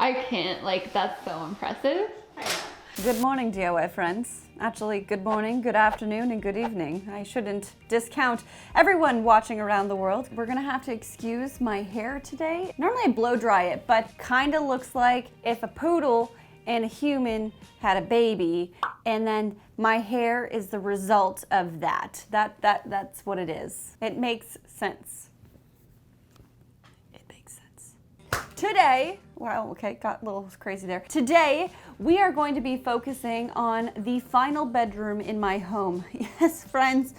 I can't, like, that's so impressive. Good morning, DIY friends. Actually, good morning, good afternoon, and good evening. I shouldn't discount everyone watching around the world. We're gonna have to excuse my hair today. Normally I blow dry it, but kinda looks like if a poodle and a human had a baby, and then my hair is the result of that. That's what it is. It makes sense. It makes sense. Today, wow, okay, got a little crazy there. Today, we are going to be focusing on the final bedroom in my home. Yes, friends,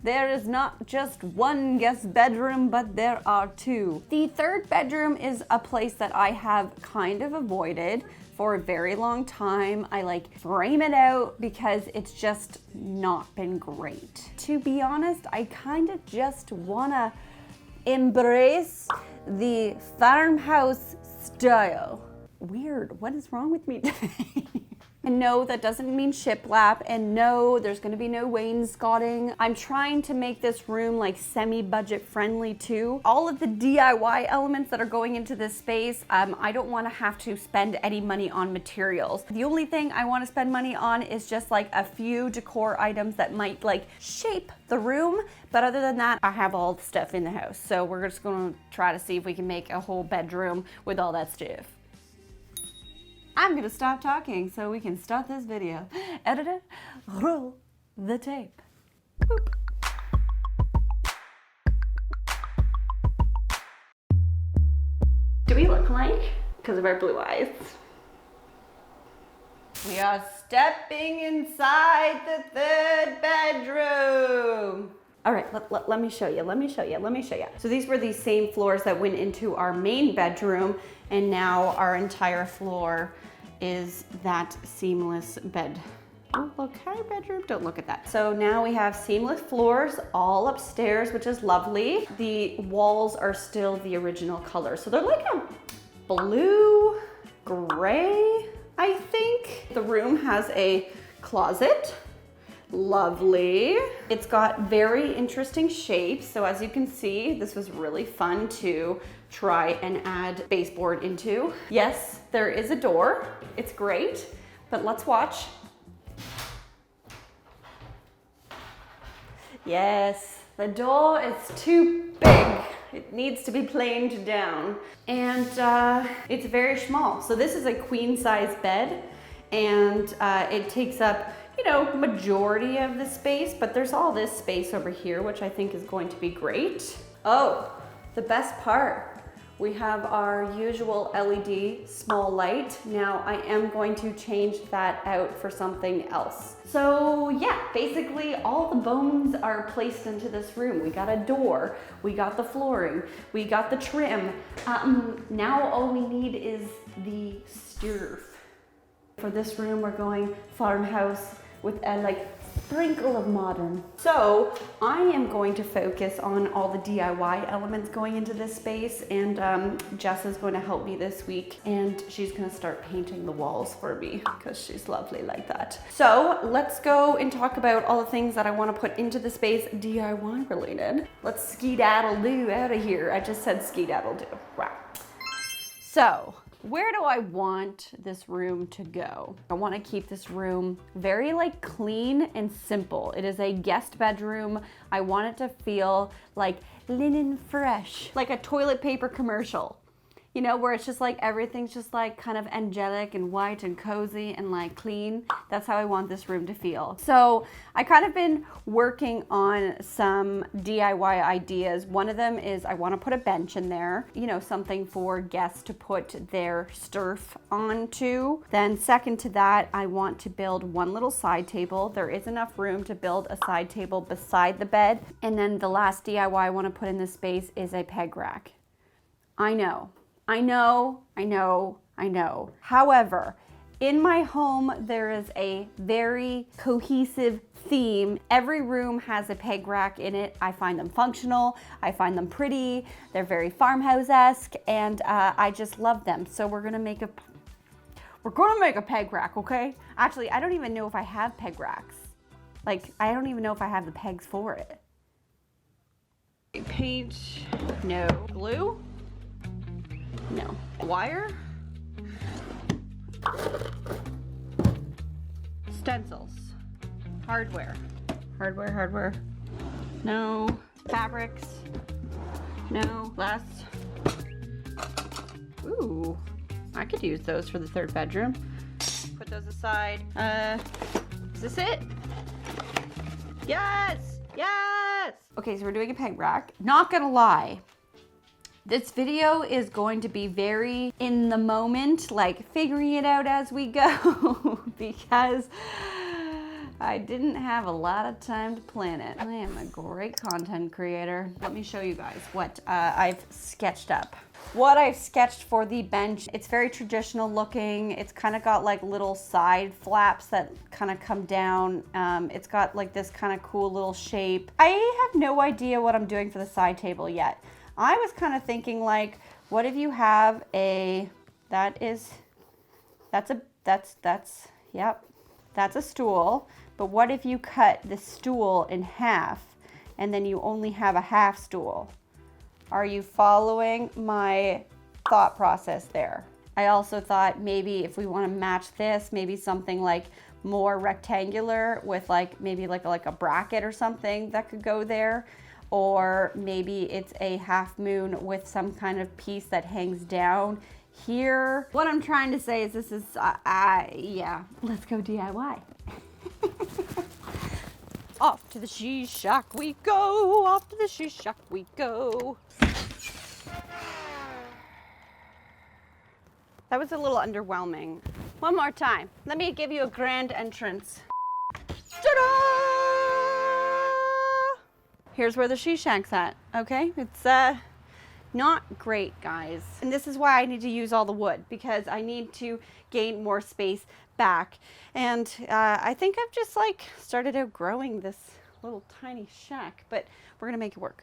there is not just one guest bedroom, but there are two. The third bedroom is a place that I have kind of avoided for a very long time. I like frame it out because it's just not been great. To be honest, I kind of just wanna embrace the farmhouse style. Weird, what is wrong with me today? And no, that doesn't mean shiplap, and no, there's gonna be no wainscoting. I'm trying to make this room like semi-budget friendly too. All of the DIY elements that are going into this space, I don't wanna have to spend any money on materials. The only thing I wanna spend money on is just like a few decor items that might like shape the room. But other than that, I have all the stuff in the house. So we're just gonna try to see if we can make a whole bedroom with all that stuff. I'm gonna stop talking so we can start this video. Editor, roll the tape. Boop. Do we look like? Because of our blue eyes. We are stepping inside the third bedroom. All right, let me show you. So these were the same floors that went into our main bedroom, and now our entire floor is that seamless bed. Oh, look, hi bedroom, don't look at that. So now we have seamless floors all upstairs, which is lovely. The walls are still the original color. So they're like a blue, gray, I think. The room has a closet. Lovely. It's got very interesting shapes. So as you can see, this was really fun to try and add baseboard into. Yes, there is a door. It's great, but let's watch. Yes, the door is too big. It needs to be planed down. And it's very small. So this is a queen size bed, and it takes up, you know, majority of the space, but there's all this space over here, which I think is going to be great. Oh, the best part. We have our usual LED small light. Now I am going to change that out for something else. So yeah, basically all the bones are placed into this room. We got a door, we got the flooring, we got the trim. Now all we need is the stove. For this room, we're going farmhouse with a like sprinkle of modern. So I am going to focus on all the DIY elements going into this space, and Jess is going to help me this week, and she's going to start painting the walls for me because she's lovely like that. So let's go and talk about all the things that I want to put into the space DIY related. Let's skedaddle-doo out of here. I just said skedaddle-doo. Wow. So where do I want this room to go? I want to keep this room very like clean and simple. It is a guest bedroom. I want it to feel like linen fresh, like a toilet paper commercial. You know, where it's just like everything's just like kind of angelic and white and cozy and like clean. That's how I want this room to feel. So I kind of been working on some DIY ideas. One of them is I want to put a bench in there, you know, something for guests to put their stuff onto. Then second to that, I want to build one little side table. There is enough room to build a side table beside the bed. And then the last DIY I want to put in this space is a peg rack. I know. However, in my home, there is a very cohesive theme. Every room has a peg rack in it. I find them functional. I find them pretty. They're very farmhouse-esque, and I just love them. So we're gonna make a peg rack, okay? Actually, I don't even know if I have peg racks. Like, I don't even know if I have the pegs for it. Paint, no. Glue? No. Wire? Stencils. Hardware. Hardware. No. Fabrics. No. Last. Ooh. I could use those for the third bedroom. Put those aside. Is this it? Yes! Yes! Okay, so we're doing a peg rack. Not gonna lie. This video is going to be very in the moment, like figuring it out as we go, because I didn't have a lot of time to plan it. I am a great content creator. Let me show you guys what I've sketched up. What I've sketched for the bench, it's very traditional looking. It's kind of got like little side flaps that kind of come down. It's got like this kind of cool little shape. I have no idea what I'm doing for the side table yet. I was kind of thinking like, what if you have a, that's a stool, but what if you cut the stool in half and then you only have a half stool? Are you following my thought process there? I also thought maybe if we want to match this, maybe something like more rectangular with like maybe like a bracket or something that could go there. Or maybe it's a half moon with some kind of piece that hangs down here. What I'm trying to say is this is, yeah, let's go DIY. Off to the she shack we go, off to the she shack we go. That was a little underwhelming. One more time. Let me give you a grand entrance. Ta-da! Here's where the she shack's at, okay? It's not great, guys. And this is why I need to use all the wood, because I need to gain more space back. And I think I've just like started outgrowing this little tiny shack, but we're gonna make it work.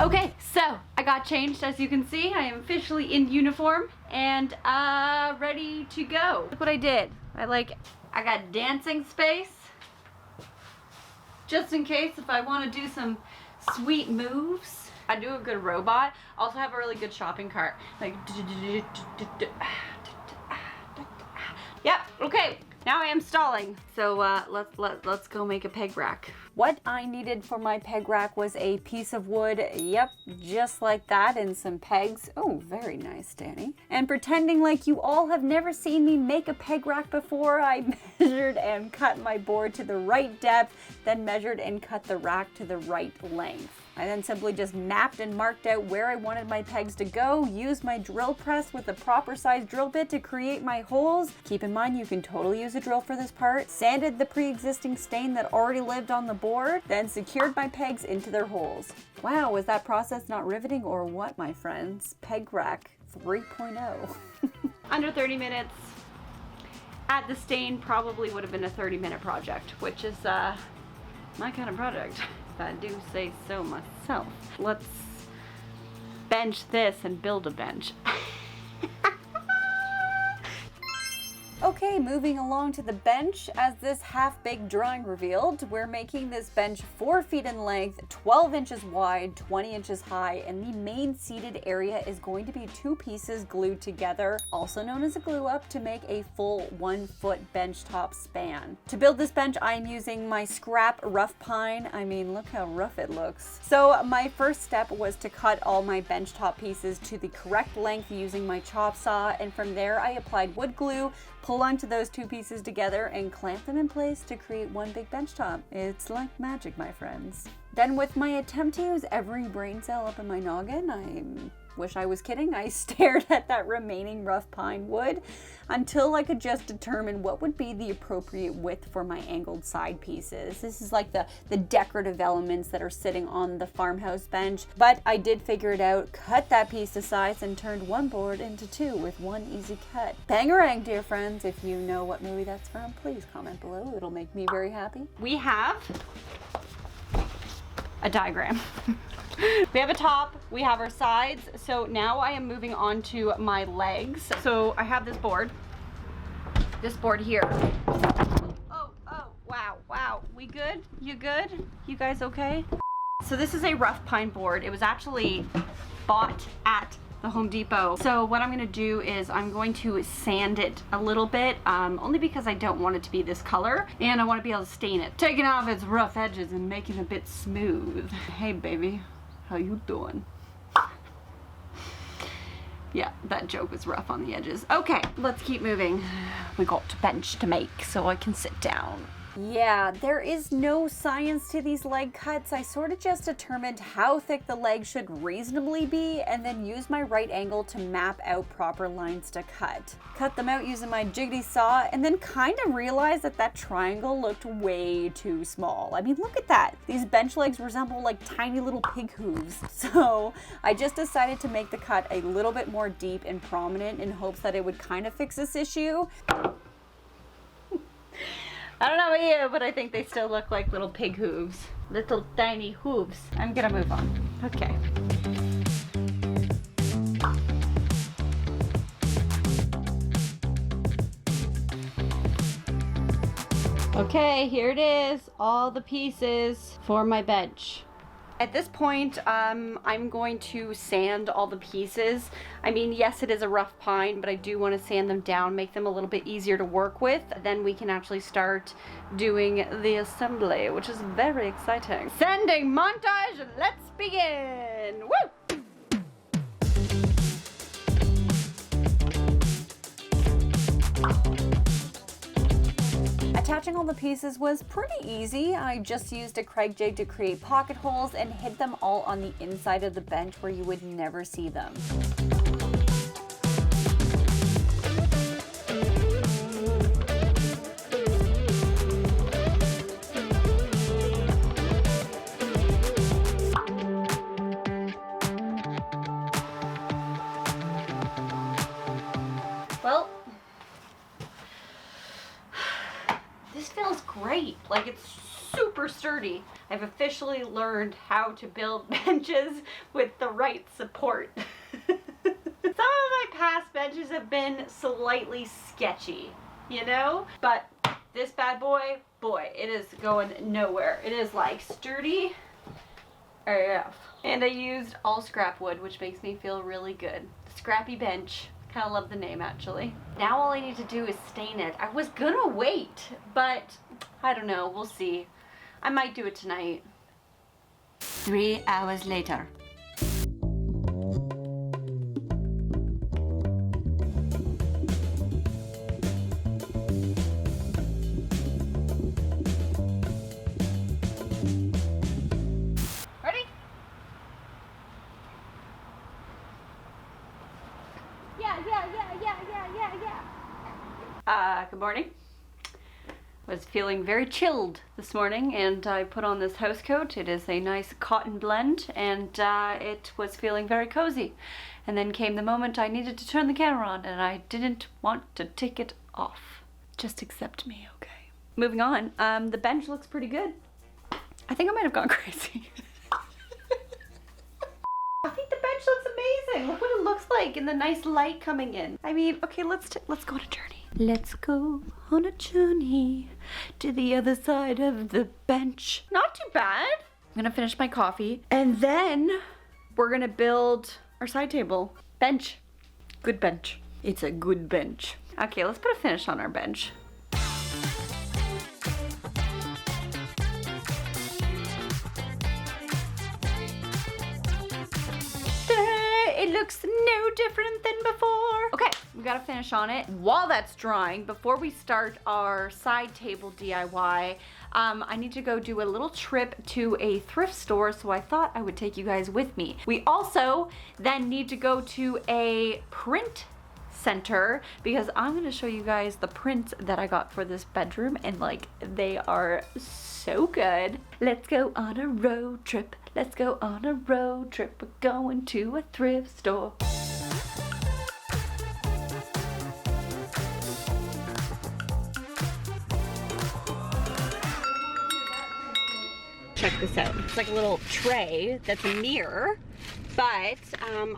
Okay, so I got changed, as you can see. I am officially in uniform and ready to go. Look what I did. I got dancing space, just in case if I want to do some sweet moves. I do a good robot. Also have a really good shopping cart. Like, yep, okay. Now I am stalling. So let's go make a peg rack. What I needed for my peg rack was a piece of wood, yep, just like that, and some pegs. Oh, very nice, Danie. And pretending like you all have never seen me make a peg rack before, I measured and cut my board to the right depth, then measured and cut the rack to the right length. I then simply just mapped and marked out where I wanted my pegs to go, used my drill press with the proper size drill bit to create my holes. Keep in mind you can totally use a drill for this part. Sanded the pre-existing stain that already lived on the board, then secured my pegs into their holes. Wow, was that process not riveting or what, my friends? Peg rack 3.0. Under 30 minutes. At the stain probably would have been a 30-minute project, which is my kind of project. I do say so myself. Let's bench this and build a bench. Okay, moving along to the bench. As this half-baked drawing revealed, we're making this bench 4 feet in length, 12 inches wide, 20 inches high, and the main seated area is going to be 2 pieces glued together, also known as a glue up, to make a full 1 foot bench top span. To build this bench, I'm using my scrap rough pine. I mean, look how rough it looks. So my first step was to cut all my bench top pieces to the correct length using my chop saw, and from there I applied wood glue, pull onto those 2 pieces together, and clamp them in place to create one big bench top. It's like magic, my friends. Then with my attempt to use every brain cell up in my noggin, I wish I was kidding, I stared at that remaining rough pine wood until I could just determine what would be the appropriate width for my angled side pieces. This is like the decorative elements that are sitting on the farmhouse bench, but I did figure it out, cut that piece to size, and turned one board into 2 with one easy cut. Bangarang, dear friends. If you know what movie that's from, please comment below. It'll make me very happy. We have a diagram. We have a top, we have our sides, so now I am moving on to my legs. So I have this board. this board here. Oh, wow. We good? You good? You guys okay? So this is a rough pine board. It was actually bought at the Home Depot. So what I'm gonna do is I'm going to sand it a little bit, only because I don't want it to be this color and I want to be able to stain it. Taking off its rough edges and making it a bit smooth. Hey baby, how you doing? Yeah, that joke was rough on the edges. Okay, let's keep moving. We got a bench to make so I can sit down. Yeah, there is no science to these leg cuts. I sort of just determined how thick the leg should reasonably be and then use my right angle to map out proper lines to cut. Cut them out using my jiggity saw and then kind of realized that that triangle looked way too small. I mean, look at that. These bench legs resemble like tiny little pig hooves. So I just decided to make the cut a little bit more deep and prominent in hopes that it would kind of fix this issue. I don't know about you, but I think they still look like little pig hooves. Little tiny hooves. I'm gonna move on. Okay. Okay, here it is. All the pieces for my bench. At this point, I'm going to sand all the pieces. I mean, yes, it is a rough pine, but I do want to sand them down, make them a little bit easier to work with. Then we can actually start doing the assembly, which is very exciting. Sanding montage, let's begin! Woo! Attaching all the pieces was pretty easy. I just used a Craig jig to create pocket holes and hid them all on the inside of the bench where you would never see them. Well, this feels great. Like, it's super sturdy. I've officially learned how to build benches with the right support. Some of my past benches have been slightly sketchy, you know? But this bad boy, it is going nowhere. It is like sturdy AF. And I used all scrap wood, which makes me feel really good. Scrappy bench. Kind of love the name, actually. Now all I need to do is stain it. I was gonna wait, but I don't know. We'll see. I might do it tonight. 3 hours later. Good morning. Was feeling very chilled this morning and I put on this house coat. It is a nice cotton blend and it was feeling very cozy. And then came the moment I needed to turn the camera on and I didn't want to take it off. Just accept me, okay? Moving on, the bench looks pretty good. I think I might have gone crazy. I think the bench looks amazing. Look what it looks like and the nice light coming in. I mean, okay, let's go on a journey. Let's go on a journey to the other side of the bench. Not too bad. I'm gonna finish my coffee and then we're gonna build our side table. Bench. Good bench. It's a good bench. Okay, let's put a finish on our bench. It looks no different than before. Okay, we got a finish on it. While that's drying, before we start our side table DIY, I need to go do a little trip to a thrift store, so I thought I would take you guys with me. We also then need to go to a print center because I'm gonna show you guys the prints that I got for this bedroom and like they are so good. Let's go on a road trip. Let's go on a road trip. We're going to a thrift store. Check this out. It's like a little tray that's a mirror, but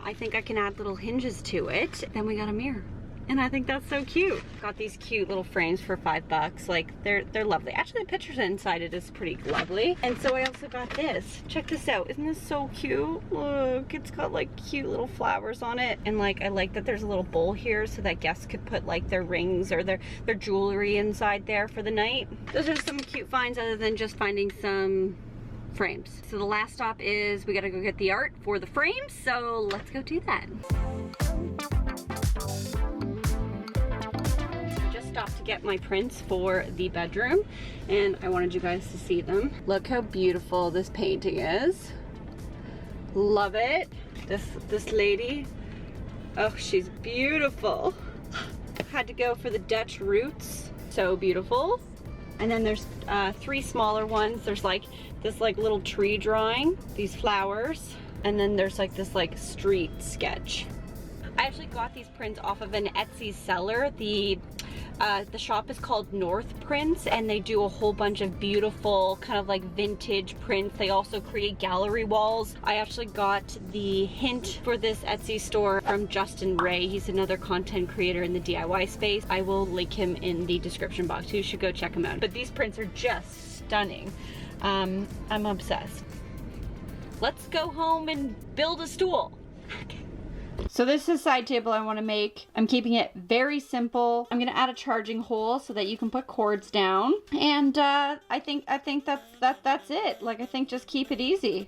I think I can add little hinges to it. Then we got a mirror. And I think that's so cute. Got these cute little frames for $5. Like they're lovely. Actually, the pictures inside it is pretty lovely. And so I also got this. Check this out. Isn't this so cute? Look, it's got like cute little flowers on it. And like I like that there's a little bowl here so that guests could put like their rings or their jewelry inside there for the night. Those are some cute finds other than just finding some frames. So the last stop is we gotta go get the art for the frames. So let's go do that. Stopped to get my prints for the bedroom and I wanted you guys to see them. Look how beautiful this painting is. Love it. This lady, oh, she's beautiful. Had to go for the Dutch roots. So beautiful. And then there's 3 smaller ones. There's like this like little tree drawing, these flowers, and then there's like this like street sketch. I actually got these prints off of an Etsy seller. The shop is called North Prints and they do a whole bunch of beautiful kind of like vintage prints. They also create gallery walls. I actually got the hint for this Etsy store from Justin Ray. He's another content creator in the DIY space. I will link him in the description box. You should go check him out. But these prints are just stunning. I'm obsessed. Let's go home and build a stool. Okay. So this is a side table I want to make. I'm keeping it very simple. I'm gonna add a charging hole so that you can put cords down. And I think that's it. Like I think just keep it easy.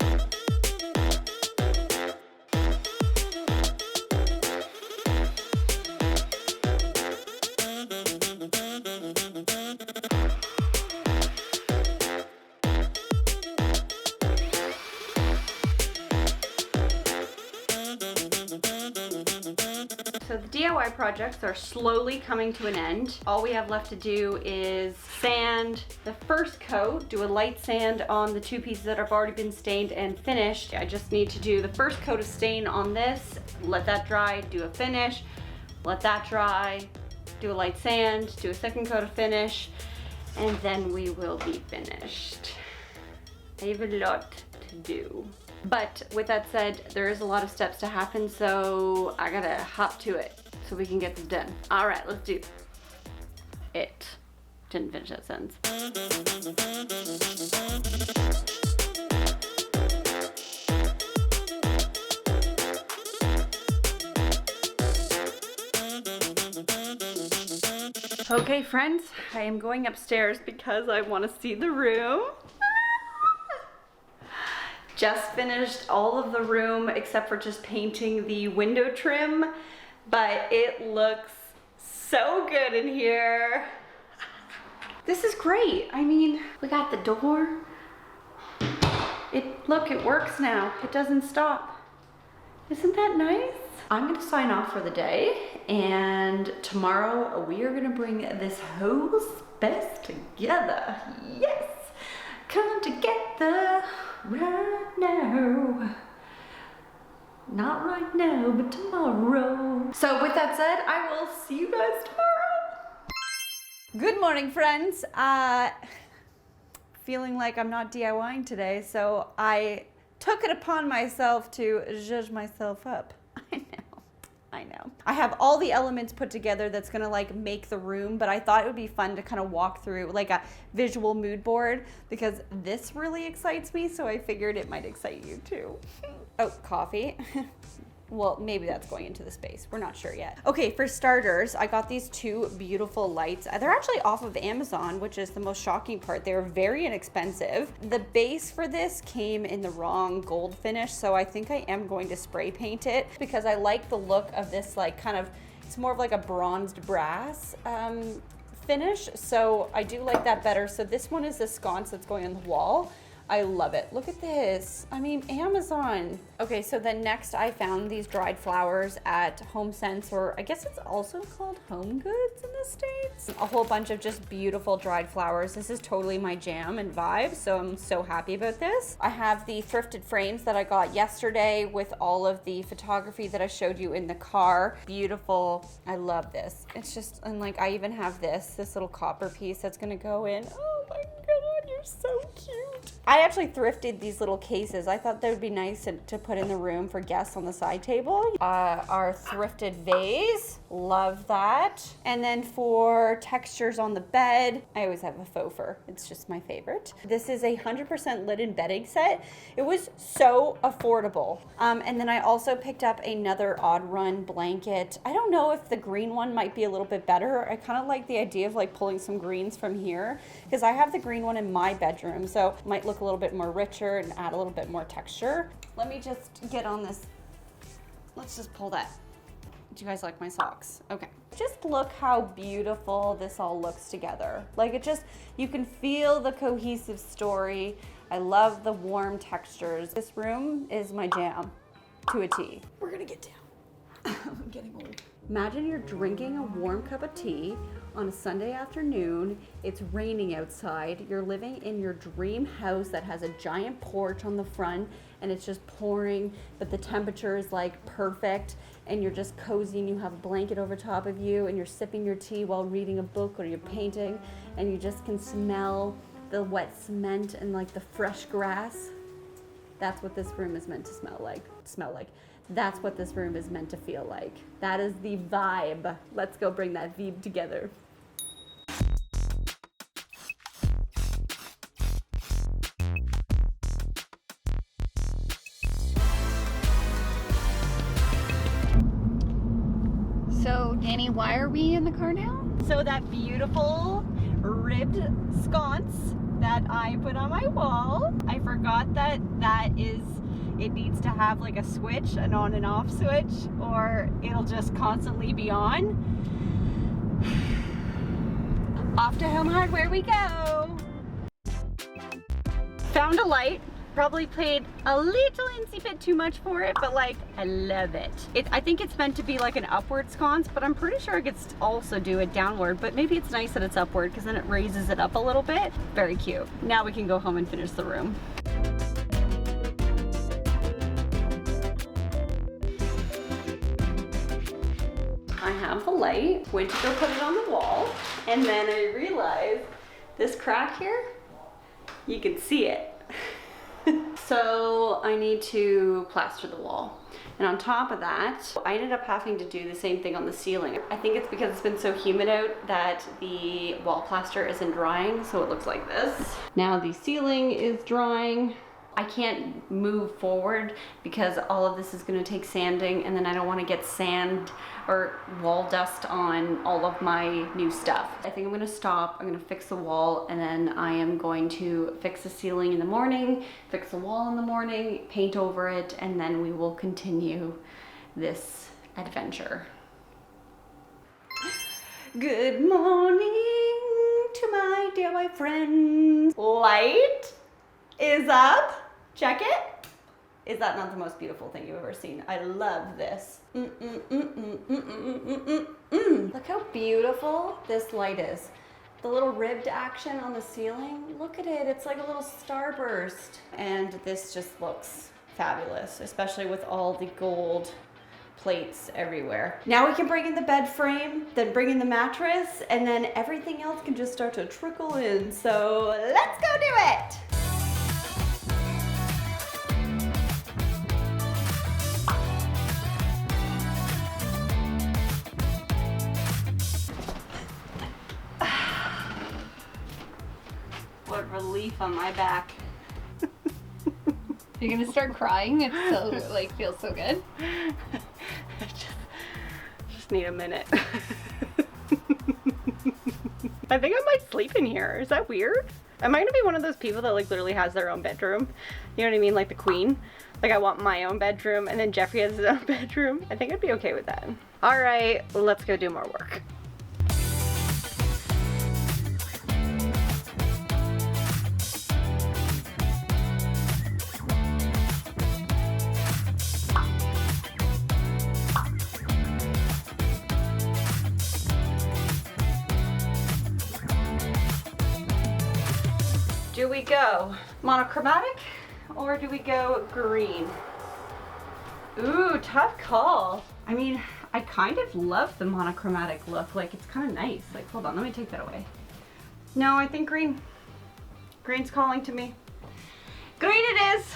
So the DIY projects are slowly coming to an end. All we have left to do is sand the first coat, do a light sand on the 2 pieces that have already been stained and finished. I just need to do the first coat of stain on this, let that dry, do a finish, let that dry, do a light sand, do a second coat of finish, and then we will be finished. I have a lot to do. But with that said, there is a lot of steps to happen, so I gotta hop to it so we can get this done. All right, let's do it. Didn't finish that sentence. Okay, friends, I am going upstairs because I want to see the room. Just finished all of the room except for just painting the window trim, but it looks so good in here. This is great. I mean, we got the door. Look, it works now. It doesn't stop. Isn't that nice? I'm gonna sign off for the day, and tomorrow we are gonna bring this whole space together. Yes, come together. Right now. Not right now, but tomorrow. So with that said, I will see you guys tomorrow. Good morning, friends. Feeling like I'm not DIYing today, so I took it upon myself to zhuzh myself up. I know. I have all the elements put together that's gonna like make the room, but I thought it would be fun to kind of walk through like a visual mood board because this really excites me, so I figured it might excite you too. Oh, coffee. Well, maybe that's going into the space. We're not sure yet. Okay, for starters, I got these 2 beautiful lights. They're actually off of Amazon, which is the most shocking part. They were very inexpensive. The base for this came in the wrong gold finish, so I think I am going to spray paint it because I like the look of this like kind of, it's more of like a bronzed brass finish, so I do like that better. So this one is the sconce that's going on the wall. I love it. Look at this. I mean, Amazon. Okay, so then next I found these dried flowers at Homesense, or I guess it's also called Home Goods in the States. A whole bunch of just beautiful dried flowers. This is totally my jam and vibe, so I'm so happy about this. I have the thrifted frames that I got yesterday with all of the photography that I showed you in the car. Beautiful. I love this. It's just, and like I even have this little copper piece that's gonna go in. Oh my God, you're so cute. out. I actually thrifted these little cases. I thought they would be nice to put in the room for guests on the side table. Our thrifted vase, love that. And then for textures on the bed, I always have a faux fur. It's just my favorite. This is a 100% linen bedding set. It was so affordable. And then I also picked up another Odd Run blanket. I don't know if the green one might be a little bit better. I kind of like the idea of like pulling some greens from here because I have the green one in my bedroom, so it might look a little bit more richer and add a little bit more texture. Let me just get on this. Let's just pull that. Do you guys like my socks? Okay. Just look how beautiful this all looks together. Like it just, you can feel the cohesive story. I love the warm textures. This room is my jam to a T. We're gonna get down. I'm getting old. Imagine you're drinking a warm cup of tea on a Sunday afternoon. It's raining outside. You're living in your dream house that has a giant porch on the front and it's just pouring, but the temperature is like perfect and you're just cozy and you have a blanket over top of you and you're sipping your tea while reading a book or you're painting and you just can smell the wet cement and like the fresh grass. That's what this room is meant to smell like. That's what this room is meant to feel like. That is the vibe. Let's go bring that vibe together. So, Danie, why are we in the car now? So that beautiful ribbed sconce that I put on my wall, I forgot that it needs to have like a switch, an on and off switch, or it'll just constantly be on. Off to Home Hardware we go. Found a light. Probably paid a little insy bit too much for it, but like, I love it. I think it's meant to be like an upward sconce, but I'm pretty sure I could also do it downward, but maybe it's nice that it's upward because then it raises it up a little bit. Very cute. Now we can go home and finish the room. I have the light, went to go put it on the wall, and then I realized this crack here, you can see it. So I need to plaster the wall. And on top of that, I ended up having to do the same thing on the ceiling. I think it's because it's been so humid out that the wall plaster isn't drying, so it looks like this. Now the ceiling is drying. I can't move forward because all of this is going to take sanding, and then I don't want to get sand or wall dust on all of my new stuff. I think I'm going to stop, I'm going to fix the wall, and then I am going to fix the ceiling in the morning, fix the wall in the morning, paint over it, and then we will continue this adventure. Good morning to my dear white friends. Light is up. Check it. Is that not the most beautiful thing you've ever seen? I love this. Look how beautiful this light is. The little ribbed action on the ceiling. Look at it. It's like a little starburst. And this just looks fabulous, especially with all the gold plates everywhere. Now we can bring in the bed frame, then bring in the mattress, and then everything else can just start to trickle in. So let's go do it. What relief on my back. You're gonna start crying. It's so like feels so good. Just need a minute. I think I might sleep in here. Is that weird? Am I gonna be one of those people that like literally has their own bedroom? You know what I mean? Like the queen. Like I want my own bedroom and then Jeffrey has his own bedroom. I think I'd be okay with that. All right, let's go do more work. Do we go monochromatic or do we go green? Ooh, tough call. I mean, I kind of love the monochromatic look. Like, it's kind of nice. Like, hold on, let me take that away. No, I think green. Green's calling to me. Great it is!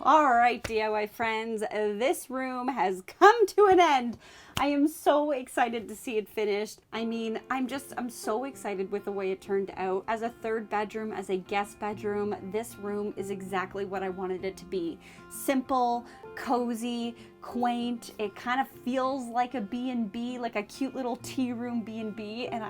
All right, DIY friends, this room has come to an end. I am so excited to see it finished. I mean, I'm so excited with the way it turned out. As a third bedroom, as a guest bedroom, this room is exactly what I wanted it to be. Simple, cozy, quaint. It kind of feels like a B&B, like a cute little tea room B&B, and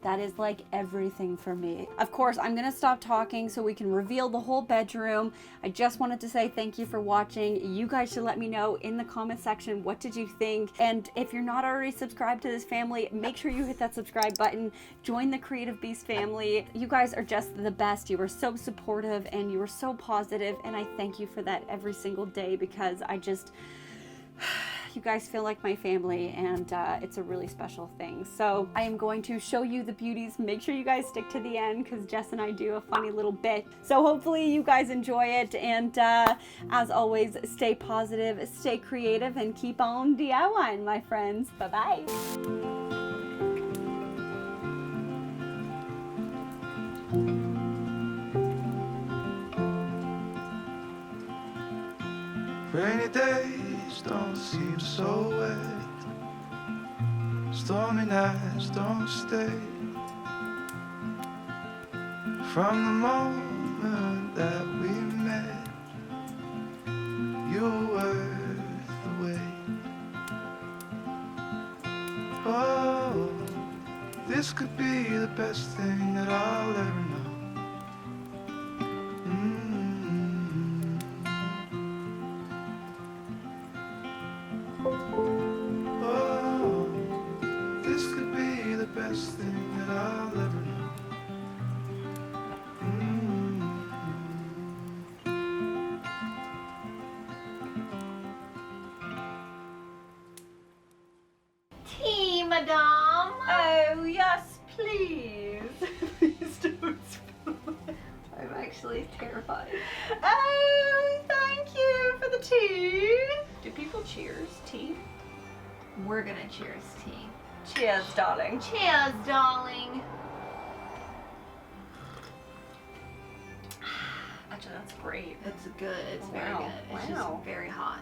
that is like everything for me. Of course, I'm gonna stop talking so we can reveal the whole bedroom. I just wanted to say thank you for watching. You guys should let me know in the comment section, what did you think? And if you're not already subscribed to this family, make sure you hit that subscribe button. Join the Creative Beast family. You guys are just the best. You are so supportive and you are so positive, and I thank you for that every single day, because you guys feel like my family, and it's a really special thing. So I am going to show you the beauties. Make sure you guys stick to the end, because Jess and I do a funny little bit. So hopefully you guys enjoy it, and as always, stay positive, stay creative, and keep on DIYing, my friends. Bye-bye. Rainy days don't seem so wet. Stormy nights don't stay. From the moment that we met, you were worth the wait. Oh, this could be the best thing that I'll ever know. Best thing that I'll ever know. Tea, madame. Oh, yes, please. Please don't spill it. I'm actually terrified. Oh, thank you for the tea. Do people cheers tea? We're gonna cheers tea. Cheers, darling. Cheers, darling. Actually, that's great. It's good. It's very Wow. good. It's Wow. just very hot.